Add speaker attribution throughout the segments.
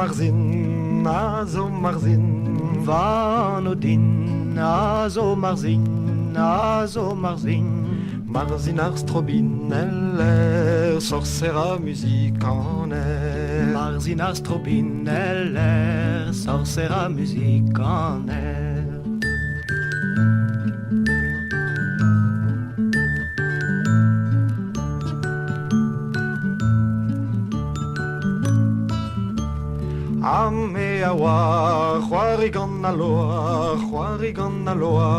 Speaker 1: Marzin, also Marzin,
Speaker 2: Vanodin, also Marzin, also Marzin.
Speaker 1: Marzina Strobin, elle sorcera musique en air.
Speaker 2: Marzina Strobin, elle sorcera musique en air.
Speaker 1: Ameawa, Huariganaloa, Huariganaloa,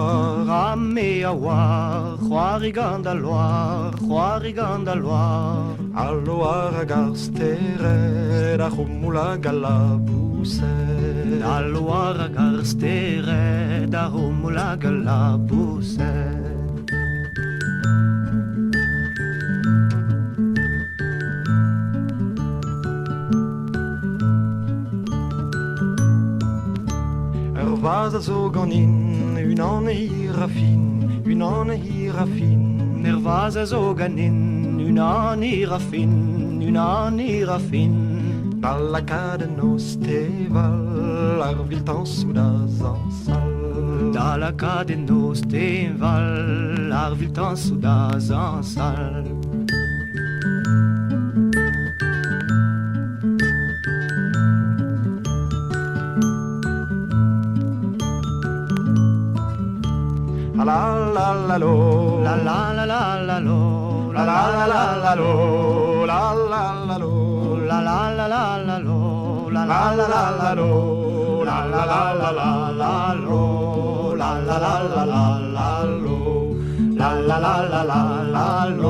Speaker 2: Ameawa, Huarigandaloa, Huarigandaloa.
Speaker 1: Aloa ragastere, da humula galabuse.
Speaker 2: Aloa ragastere, da humula galabuse.
Speaker 1: Was zogen in, une anirafine, une anirafine.
Speaker 2: Was zogen in, une anirafine, une anirafine.
Speaker 1: Dalla cadenos teval, arviltan soudas en sal.
Speaker 2: Dalla cadenos teval, arviltan soudas en sal.
Speaker 1: La la la lo,
Speaker 2: la la la la la lo,
Speaker 1: la la la la lo, la la la lo,
Speaker 2: la la la la la lo, la
Speaker 1: la la la la lo, la la la la la la lo, la la la la la la lo, la la la la la la lo.